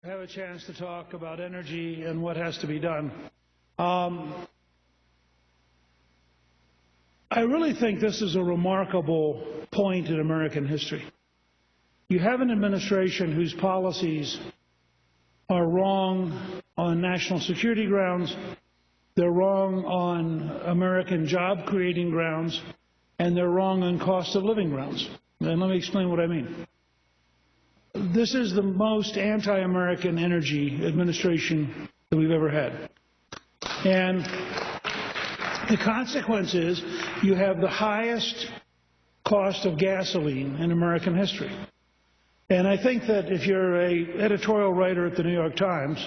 have a chance to talk about energy and what has to be done. I really think this is a remarkable point in American history. You have an administration whose policies are wrong on national security grounds, they're wrong on American job-creating grounds, and they're wrong on cost of living grounds. And let me explain what I mean. This is the most anti-American energy administration that we've ever had. And the consequence is you have the highest cost of gasoline in American history. And I think that if you're an editorial writer at the New York Times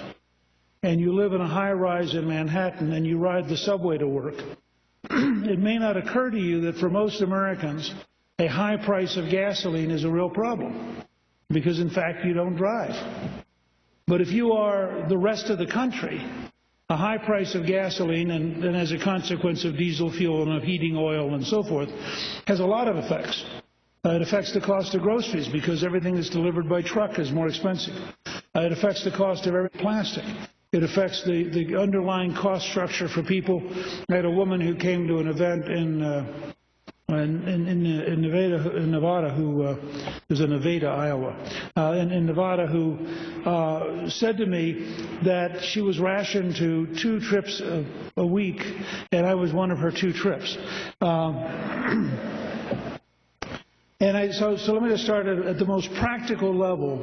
and you live in a high-rise in Manhattan and you ride the subway to work, it may not occur to you that for most Americans, a high price of gasoline is a real problem, because in fact you don't drive. But if you are the rest of the country, a high price of gasoline and as a consequence of diesel fuel and of heating oil and so forth has a lot of effects. It affects the cost of groceries because everything that's delivered by truck is more expensive. It affects the cost of every plastic. It affects the underlying cost structure for people. I had a woman who came to an event in Nevada, who was in Nevada, Iowa, in Nevada, who said to me that she was rationed to 2 trips a week, and I was one of her 2 trips. So let me just start at the most practical level.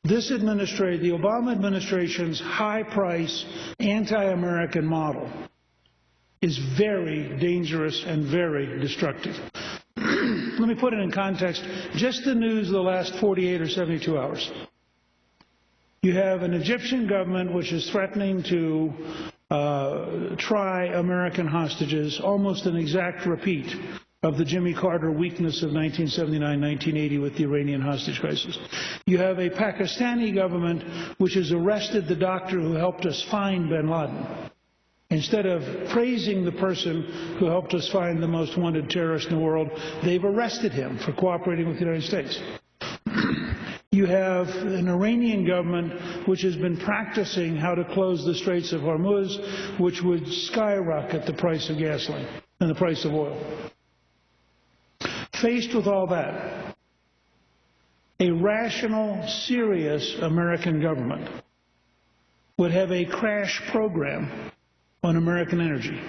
This administration, the Obama administration's high-price, anti-American model is very dangerous and very destructive. Let me put it in context. Just the news of the last 48 or 72 hours. You have an Egyptian government which is threatening to try American hostages, almost an exact repeat of the Jimmy Carter weakness of 1979-1980 with the Iranian hostage crisis. You have a Pakistani government which has arrested the doctor who helped us find bin Laden. Instead of praising the person who helped us find the most wanted terrorist in the world, they've arrested him for cooperating with the United States. You have an Iranian government which has been practicing how to close the Straits of Hormuz, which would skyrocket the price of gasoline and the price of oil. Faced with all that, a rational, serious American government would have a crash program on American energy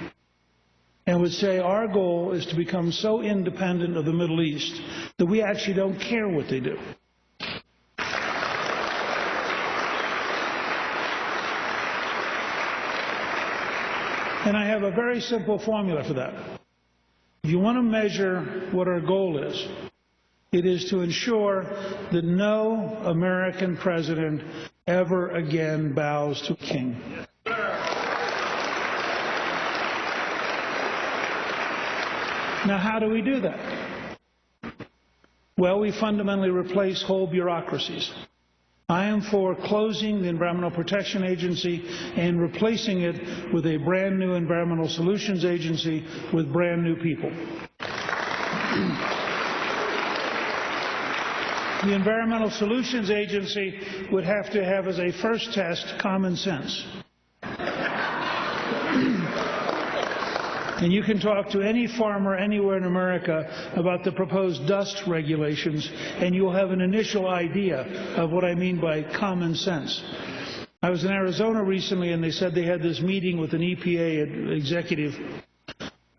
and would say our goal is to become so independent of the Middle East that we actually don't care what they do. And I have a very simple formula for that. If you want to measure what our goal is, it is to ensure that no American president ever again bows to a king. Now, how do we do that? Well, we fundamentally replace whole bureaucracies. I am for closing the Environmental Protection Agency and replacing it with a brand new Environmental Solutions Agency with brand new people. The Environmental Solutions Agency would have to have as a first test common sense. And you can talk to any farmer anywhere in America about the proposed dust regulations, and you'll have an initial idea of what I mean by common sense. I was in Arizona recently, and they said they had this meeting with an EPA executive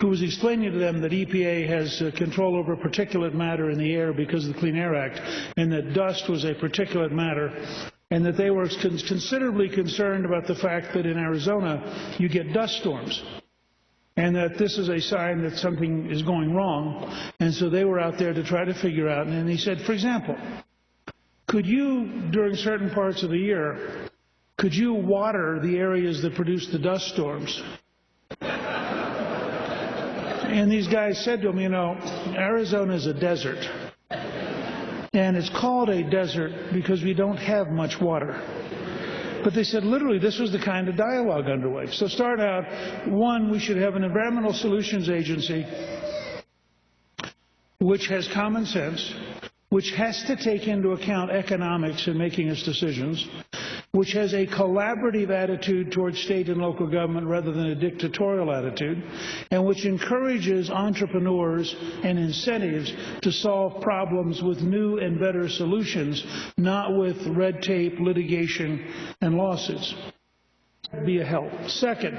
who was explaining to them that EPA has control over particulate matter in the air because of the Clean Air Act, and that dust was a particulate matter, and that they were considerably concerned about the fact that in Arizona you get dust storms, and that this is a sign that something is going wrong. And so they were out there to try to figure out. And he said, for example, could you, during certain parts of the year, could you water the areas that produce the dust storms? And these guys said to him, you know, Arizona is a desert. And it's called a desert because we don't have much water. But they said, literally, this was the kind of dialogue underway. So start out, one, we should have an Environmental Solutions Agency which has common sense, which has to take into account economics in making its decisions, which has a collaborative attitude towards state and local government rather than a dictatorial attitude, and which encourages entrepreneurs and incentives to solve problems with new and better solutions, not with red tape, litigation, and lawsuits. Be a help. Second,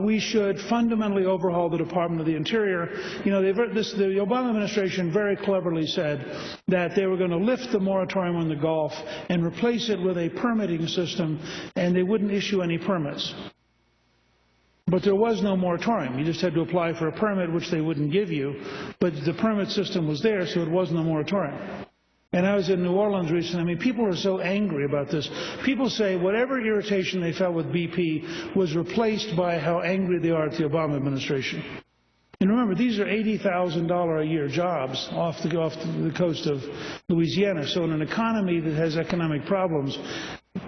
we should fundamentally overhaul the Department of the Interior. You know, the Obama administration very cleverly said that they were going to lift the moratorium on the Gulf and replace it with a permitting system, and they wouldn't issue any permits. But there was no moratorium. You just had to apply for a permit, which they wouldn't give you, but the permit system was there, so it wasn't a moratorium. And I was in New Orleans recently. I mean, people are so angry about this. People say whatever irritation they felt with BP was replaced by how angry they are at the Obama administration. And remember, these are $80,000 a year jobs off the coast of Louisiana. So in an economy that has economic problems,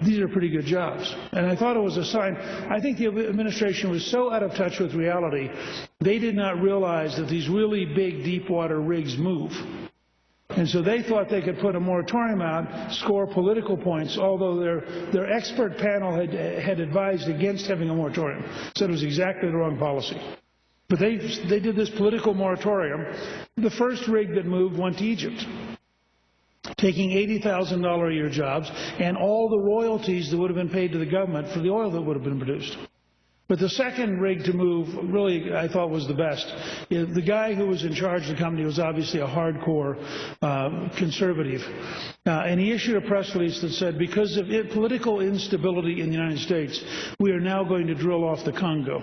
these are pretty good jobs. And I thought it was a sign. I think the administration was so out of touch with reality, they did not realize that these really big deep water rigs move. And so they thought they could put a moratorium out, score political points, although their expert panel had advised against having a moratorium, said it was exactly the wrong policy. But they did this political moratorium. The first rig that moved went to Egypt, taking $80,000 a year jobs and all the royalties that would have been paid to the government for the oil that would have been produced. But the second rig to move really, I thought, was the best. The guy who was in charge of the company was obviously a hardcore conservative. And he issued a press release that said, because of political instability in the United States, we are now going to drill off the Congo.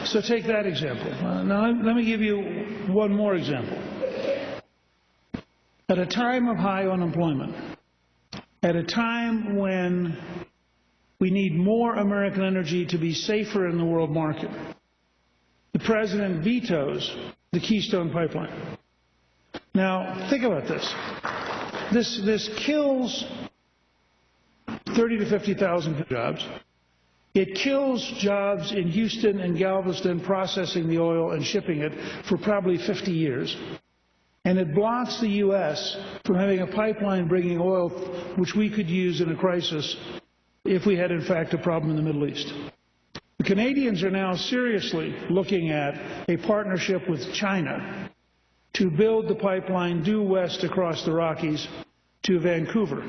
So take that example. Now let me give you one more example. At a time of high unemployment, at a time when we need more American energy to be safer in the world market, the President vetoes the Keystone Pipeline. Now, think about this. This kills 30 to 50,000 jobs. It kills jobs in Houston and Galveston processing the oil and shipping it for probably 50 years. And it blocks the U.S. from having a pipeline bringing oil which we could use in a crisis if we had, in fact, a problem in the Middle East. The Canadians are now seriously looking at a partnership with China to build the pipeline due west across the Rockies to Vancouver.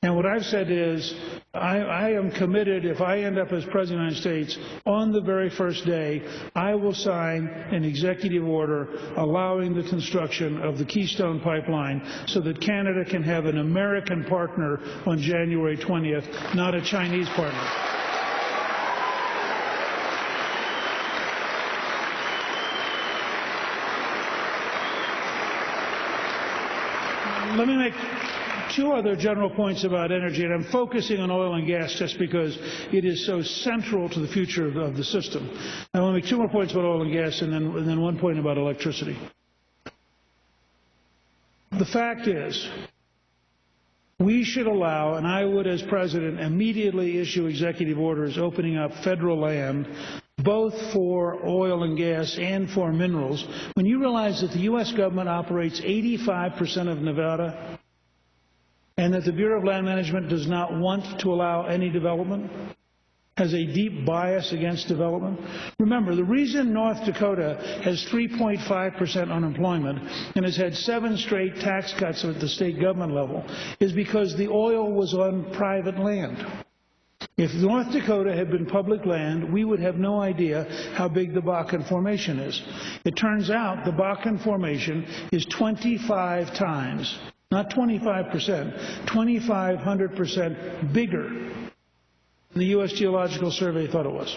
And what I've said is, I am committed, if I end up as President of the United States, on the very first day, I will sign an executive order allowing the construction of the Keystone Pipeline so that Canada can have an American partner on January 20th, not a Chinese partner. Let me make two other general points about energy, and I'm focusing on oil and gas just because it is so central to the future of the system. I want to make two more points about oil and gas and then one point about electricity. The fact is, we should allow, and I would as President immediately issue executive orders opening up federal land both for oil and gas and for minerals. When you realize that the U.S. government operates 85% of Nevada, and that the Bureau of Land Management does not want to allow any development, has a deep bias against development. Remember, the reason North Dakota has 3.5% unemployment and has had 7 straight tax cuts at the state government level is because the oil was on private land. If North Dakota had been public land, we would have no idea how big the Bakken Formation is. It turns out the Bakken Formation is 25 times, not 25%, 2,500% bigger than the U.S. Geological Survey thought it was.